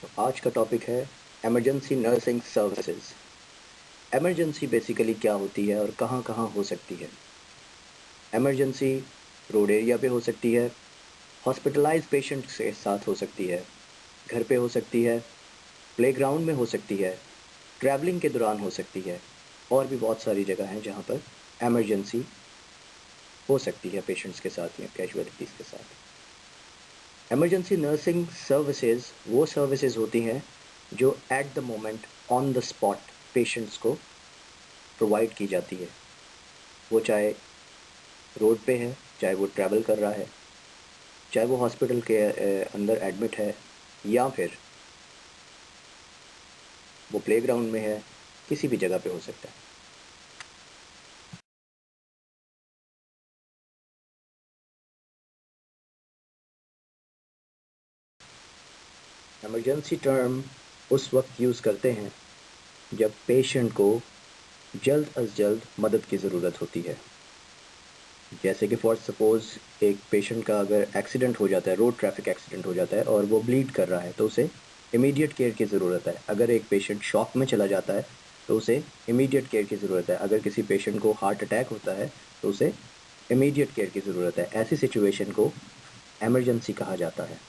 तो आज का टॉपिक है emergency nursing services. Emergency basically क्या होती है और कहाँ कहाँ हो सकती है। इमरजेंसी रोड एरिया पे हो सकती है, हॉस्पिटलाइज पेशेंट के साथ हो सकती है, घर पे हो सकती है, प्लेग्राउंड में हो सकती है, ट्रैवलिंग के दौरान हो सकती है, और भी बहुत सारी जगह हैं जहाँ पर इमरजेंसी हो सकती है पेशेंट्स के साथ या कैजुअलिटीज़ के साथ। इमरजेंसी नर्सिंग सर्विसेज वो सर्विसेज होती हैं जो at the moment on the spot patients को प्रोवाइड की जाती है। वो चाहे रोड पे है, चाहे वो ट्रैवल कर रहा है, चाहे वो हॉस्पिटल के अंदर एडमिट है, या फिर वो प्लेग्राउंड में है, किसी भी जगह पे हो सकता है। इमरजेंसी टर्म उस वक्त यूज़ करते हैं जब पेशेंट को जल्द अज जल्द मदद की ज़रूरत होती है। जैसे कि फॉर सपोज़ एक पेशेंट का अगर एक्सीडेंट हो जाता है, रोड ट्रैफिक एक्सीडेंट हो जाता है और वो ब्लीड कर रहा है, तो उसे इमीडिएट केयर की ज़रूरत है। अगर एक पेशेंट शॉक में चला जाता है तो उसे इमीडिएट केयर की ज़रूरत है। अगर किसी पेशेंट को हार्ट अटैक होता है तो उसे इमीडिएट केयर की ज़रूरत है। ऐसी सिचुएशन को इमरजेंसी कहा जाता है।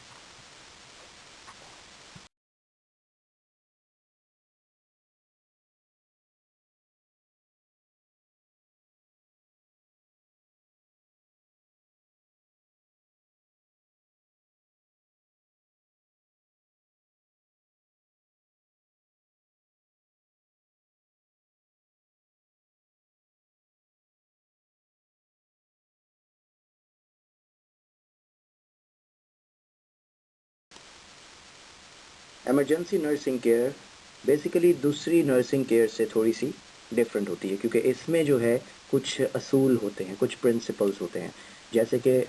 इमरजेंसी नर्सिंग केयर बेसिकली दूसरी नर्सिंग केयर से थोड़ी सी डिफरेंट होती है, क्योंकि इसमें जो है कुछ असूल होते हैं, कुछ प्रिंसिपल्स होते हैं। जैसे कि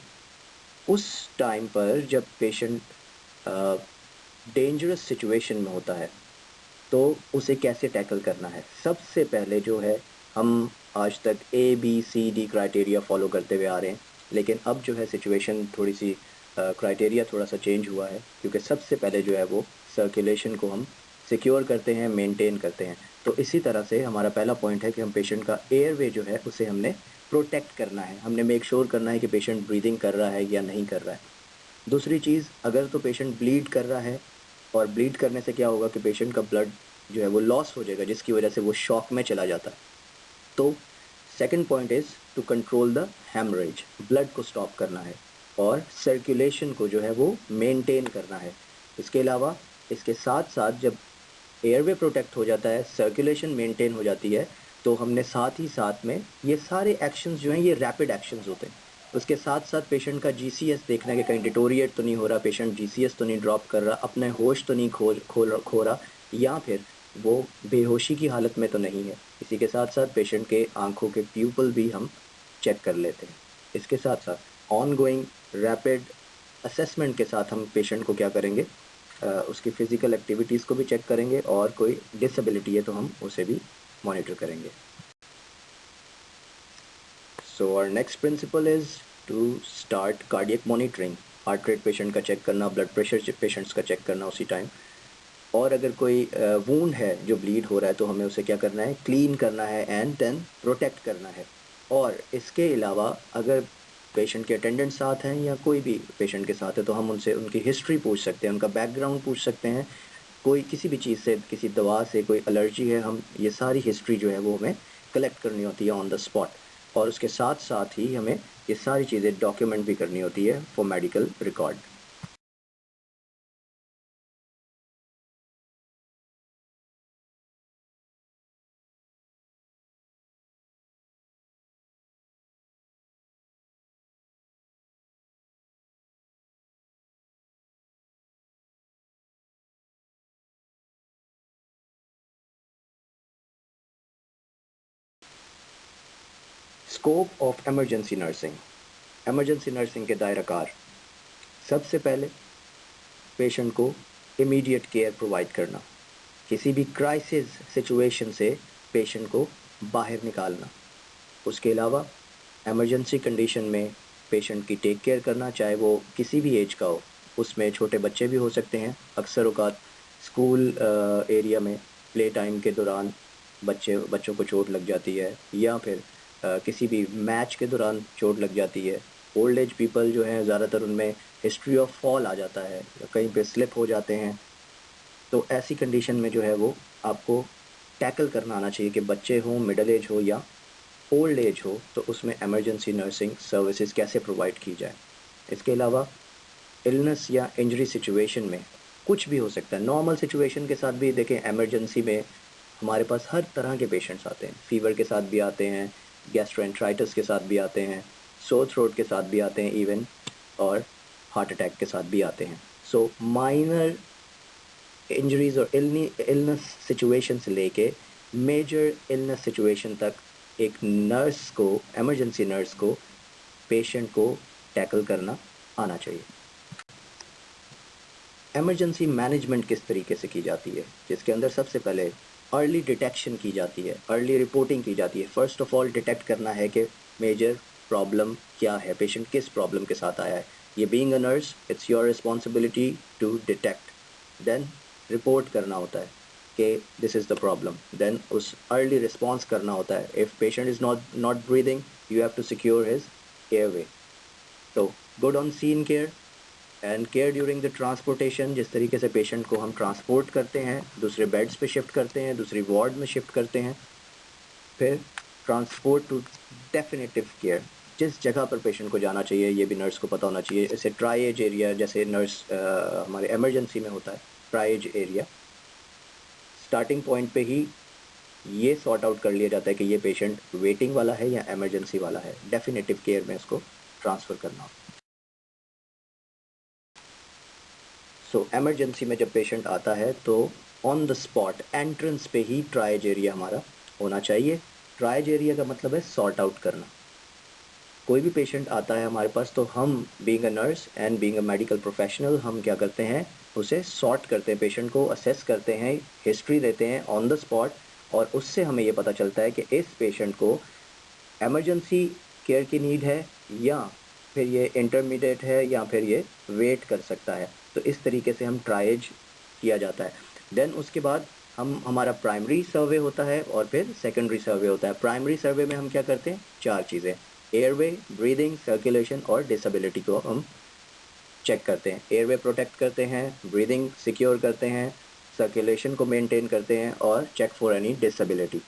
उस टाइम पर जब पेशेंट डेंजरस सिचुएशन में होता है तो उसे कैसे टैकल करना है। सबसे पहले जो है, हम आज तक ABCD क्राइटेरिया फॉलो करते हुए आ रहे हैं, लेकिन अब जो है सिचुएशन थोड़ी सी क्राइटेरिया थोड़ा सा चेंज हुआ है, क्योंकि सबसे पहले जो है वो सर्कुलेशन को हम सिक्योर करते हैं, मेंटेन करते हैं। तो इसी तरह से हमारा पहला पॉइंट है कि हम पेशेंट का एयरवे जो है उसे हमने प्रोटेक्ट करना है, हमने मेक श्योर करना है कि पेशेंट ब्रीदिंग कर रहा है या नहीं कर रहा है। दूसरी चीज़, अगर तो पेशेंट ब्लीड कर रहा है, और ब्लीड करने से क्या होगा कि पेशेंट का ब्लड जो है वो लॉस हो जाएगा, जिसकी वजह से वो शॉक में चला जाता है। तो second point is to control the haemorrhage, blood को स्टॉप करना है और सर्कुलेशन को जो है वो मेंटेन करना है। इसके अलावा इसके साथ साथ जब एयरवे प्रोटेक्ट हो जाता है, सर्कुलेशन मेंटेन हो जाती है, तो हमने साथ ही साथ में ये सारे एक्शंस जो हैं ये रैपिड एक्शंस होते हैं। उसके साथ साथ पेशेंट का GCS देखना है कि कहीं डिटोरिएट तो नहीं हो रहा, पेशेंट GCS तो नहीं ड्रॉप कर रहा, अपने होश तो नहीं खो रहा, या फिर वो बेहोशी की हालत में तो नहीं है। इसी के साथ साथ पेशेंट के आंखों के प्यूपल भी हम चेक कर लेते हैं। इसके साथ साथ ऑन गोइंग रैपिड असेसमेंट के साथ हम पेशेंट को क्या करेंगे, उसकी फ़िज़िकल एक्टिविटीज़ को भी चेक करेंगे, और कोई डिसेबिलिटी है तो हम उसे भी मॉनिटर करेंगे। So our next principle is to start cardiac monitoring. Heart rate patient का चेक करना, ब्लड प्रेशर पेशेंट्स का चेक करना उसी टाइम। और अगर कोई वूंड है जो ब्लीड हो रहा है तो हमें उसे क्या करना है, क्लीन करना है एंड देन प्रोटेक्ट करना है। और इसके अलावा अगर पेशेंट के अटेंडेंट साथ हैं या कोई भी पेशेंट के साथ है तो हम उनसे उनकी हिस्ट्री पूछ सकते हैं, उनका बैकग्राउंड पूछ सकते हैं। कोई किसी भी चीज़ से, किसी दवा से कोई एलर्जी है, हम ये सारी हिस्ट्री जो है वो हमें कलेक्ट करनी होती है ऑन द स्पॉट। और उसके साथ साथ ही हमें ये सारी चीज़ें डॉक्यूमेंट भी करनी होती है for medical record. Scope of emergency nursing. Emergency nursing के दायराकार, सबसे पहले पेशेंट को इमीडिएट केयर प्रोवाइड करना, किसी भी क्राइसिस सिचुएशन से पेशेंट को बाहर निकालना। उसके अलावा इमरजेंसी कंडीशन में पेशेंट की टेक केयर करना, चाहे वो किसी भी एज का हो। उसमें छोटे बच्चे भी हो सकते हैं, अक्सर औकात स्कूल एरिया में प्ले टाइम के दौरान बच्चों को चोट लग जाती है, या फिर किसी भी मैच के दौरान चोट लग जाती है। ओल्ड एज पीपल जो हैं ज़्यादातर उनमें हिस्ट्री ऑफ फॉल आ जाता है, या कहीं पे स्लिप हो जाते हैं। तो ऐसी कंडीशन में जो है वो आपको टैकल करना आना चाहिए कि बच्चे हों, मिडिल एज हो या ओल्ड एज हो, तो उसमें इमरजेंसी नर्सिंग सर्विसेज कैसे प्रोवाइड की जाए। इसके अलावा इलनेस या इंजरी सिचुएशन में कुछ भी हो सकता है। नॉर्मल सिचुएशन के साथ भी देखें, इमरजेंसी में हमारे पास हर तरह के पेशेंट्स आते हैं। फीवर के साथ भी आते हैं, गैस्ट्रोएंटराइटिस के साथ भी आते हैं, सोर थ्रोट के साथ भी आते हैं इवन, और हार्ट अटैक के साथ भी आते हैं। सो माइनर इंजरीज और इलनेस सिचुएशन से लेके मेजर इलनेस सिचुएशन तक एक नर्स को, इमरजेंसी नर्स को पेशेंट को टैकल करना आना चाहिए। इमरजेंसी मैनेजमेंट किस तरीके से की जाती है, जिसके अंदर सबसे पहले अर्ली डिटेक्शन की जाती है, अर्ली रिपोर्टिंग की जाती है। फर्स्ट ऑफ ऑल डिटेक्ट करना है कि मेजर प्रॉब्लम क्या है, पेशेंट किस प्रॉब्लम के साथ आया है। ये being a nurse, it's your responsibility to detect, then report करना होता है कि this is the problem, then उस अर्ली रिस्पॉन्स करना होता है। If patient is not breathing, you have to secure his airway. तो good on scene care and care during the transportation, जिस तरीके से पेशेंट को हम ट्रांसपोर्ट करते हैं, दूसरे बेड्स पे शिफ्ट करते हैं, दूसरी वार्ड में शिफ्ट करते हैं। फिर ट्रांसपोर्ट टू डेफिनेटिव केयर, जिस जगह पर पेशेंट को जाना चाहिए ये भी नर्स को पता होना चाहिए। इसे ट्राइएज एरिया, जैसे नर्स हमारे इमरजेंसी में होता है ट्राइएज एरिया, स्टार्टिंग पॉइंट पे ही ये सॉर्ट आउट कर लिया जाता है कि ये पेशेंट वेटिंग वाला है या इमरजेंसी वाला है। डेफिनेटिव केयर में इसको ट्रांसफ़र करना होता है। सो इमरजेंसी में जब पेशेंट आता है तो ऑन द स्पॉट एंट्रेंस पे ही ट्राइएज एरिया हमारा होना चाहिए। ट्राइएज एरिया का मतलब है सॉर्ट आउट करना। कोई भी पेशेंट आता है हमारे पास, तो हम being a nurse and being a medical professional, हम क्या करते हैं, उसे सॉर्ट करते हैं, पेशेंट को असेस करते हैं, हिस्ट्री देते हैं ऑन द स्पॉट, और उससे हमें ये पता चलता है कि इस पेशेंट को इमरजेंसी केयर की नीड है, या फिर ये इंटरमीडिएट है, या फिर ये वेट कर सकता है। तो इस तरीके से हम ट्राइएज किया जाता है। देन उसके बाद हमारा प्राइमरी सर्वे होता है और फिर सेकेंडरी सर्वे होता है। प्राइमरी सर्वे में हम क्या करते हैं, 4 चीज़ें, एयरवे, ब्रीदिंग, सर्कुलेशन और डिसेबिलिटी को हम चेक करते हैं। एयरवे प्रोटेक्ट करते हैं, ब्रीदिंग सिक्योर करते हैं, सर्कुलेशन को मेंटेन करते हैं, और check for any disability.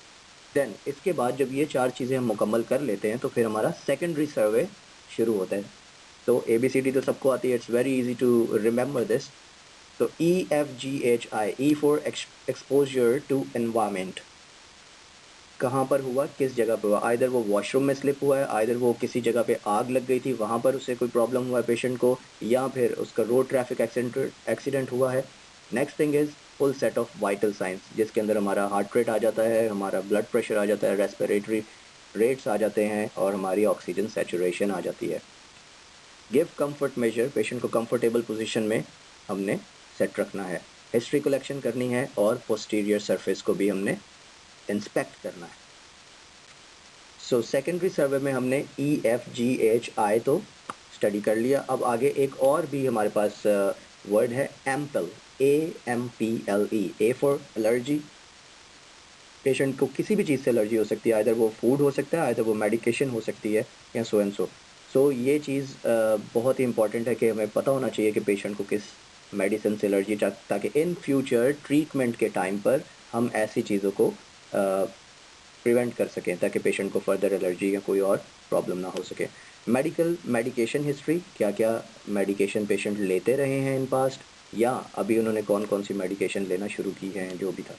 Then इसके बाद जब ये 4 चीज़ें हम मुकम्मल कर लेते हैं तो फिर हमारा सेकेंडरी सर्वे शुरू होता है। तो ABCD तो सबको आती है, it's very easy to remember this. तो EFGHI, E for exposure to environment, कहाँ पर हुआ, किस जगह पर हुआ। आइदर वो वॉशरूम में स्लिप हुआ है, आइदर वो किसी जगह पे आग लग गई थी, वहाँ पर उससे कोई प्रॉब्लम हुआ है पेशेंट को, या फिर उसका रोड ट्रैफिक एक्सीडेंट हुआ है। Next thing is full set of vital science, जिसके अंदर हमारा हार्ट रेट आ जाता है, हमारा ब्लड प्रेशर आ जाता है, रेस्पिरेटरी रेट्स आ जाते हैं, और हमारी ऑक्सीजन सैचुरेशन आ जाती है। गिव कंफर्ट मेजर, पेशेंट को कंफर्टेबल पोजीशन में हमने सेट रखना है। हिस्ट्री कलेक्शन करनी है, और पोस्टीरियर सरफेस को भी हमने इंस्पेक्ट करना है। सो सेकेंडरी सर्वे में हमने EFGHI तो स्टडी कर लिया। अब आगे एक और भी हमारे पास वर्ड है, ample, AMPLE, A for allergy. Patient को किसी भी चीज़ से एलर्जी हो सकती है, आइदर वो फूड हो सकता है, आइदर वो मेडिकेशन हो सकती है, या सो एंड सो। सो ये चीज़ बहुत ही इंपॉर्टेंट है कि हमें पता होना चाहिए कि पेशेंट को किस मेडिसिन से एलर्जी, ताकि इन फ्यूचर ट्रीटमेंट के टाइम पर हम ऐसी चीज़ों को प्रिवेंट कर सकें, ताकि पेशेंट को फर्दर एलर्जी या कोई और प्रॉब्लम ना हो सके। मेडिकेशन हिस्ट्री, क्या क्या मेडिकेशन पेशेंट लेते रहे हैं इन पास्ट, या अभी उन्होंने कौन कौन सी मेडिकेशन लेना शुरू की है, जो भी था।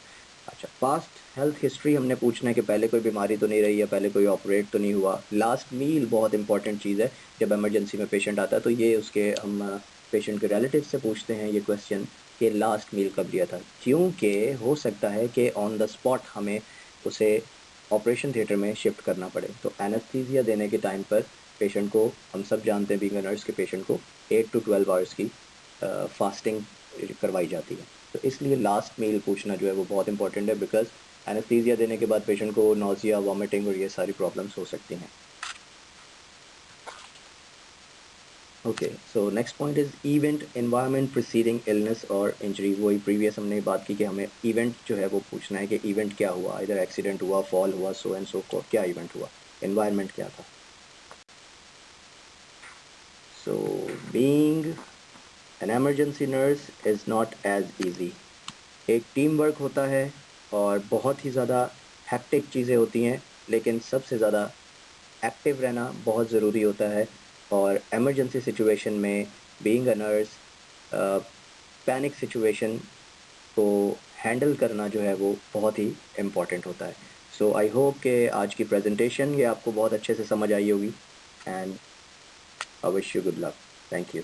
अच्छा, पास्ट हेल्थ हिस्ट्री हमने पूछना है कि पहले कोई बीमारी तो नहीं रही है, पहले कोई ऑपरेट तो नहीं हुआ। लास्ट मील बहुत इंपॉर्टेंट चीज़ है, जब इमरजेंसी में पेशेंट आता है तो ये उसके हम पेशेंट के रिलेटिव से पूछते हैं ये क्वेश्चन कि लास्ट मील कब लिया था, क्योंकि हो सकता है कि ऑन द स्पॉट हमें उसे ऑपरेशन थिएटर में शिफ्ट करना पड़े। तो एनेस्थीसिया देने के टाइम पर पेशेंट को, हम सब जानते हैं बीइंग अ नर्स, के पेशेंट को 8 to 12 आवर्स की फास्टिंग करवाई जाती है। तो इसलिए लास्ट मील पूछना जो है वो बहुत इंपॉर्टेंट है, बिकॉज एनेस्थीसिया देने के बाद पेशेंट को नोजिया, वॉमिटिंग और ये सारी प्रॉब्लम्स हो सकती हैं। Okay, so next point is event environment preceding illness और इंजरी। वही प्रीवियस हमने बात की कि हमें इवेंट जो है वो पूछना है कि इवेंट क्या हुआ, इधर एक्सीडेंट हुआ, फॉल हुआ, सो एंड सो को क्या इवेंट हुआ, एनवायरनमेंट क्या था। So being an emergency nurse is not as easy. एक टीम वर्क होता है और बहुत ही ज़्यादा हैप्टिक चीज़ें होती हैं, लेकिन सबसे ज़्यादा एक्टिव रहना बहुत ज़रूरी होता है। और इमरजेंसी सिचुएशन में being a nurse, panic situation को हैंडल करना जो है वो बहुत ही इम्पॉर्टेंट होता है। सो आई होप कि आज की प्रेजेंटेशन ये आपको बहुत अच्छे से समझ आई होगी, and I wish you good luck. Thank you.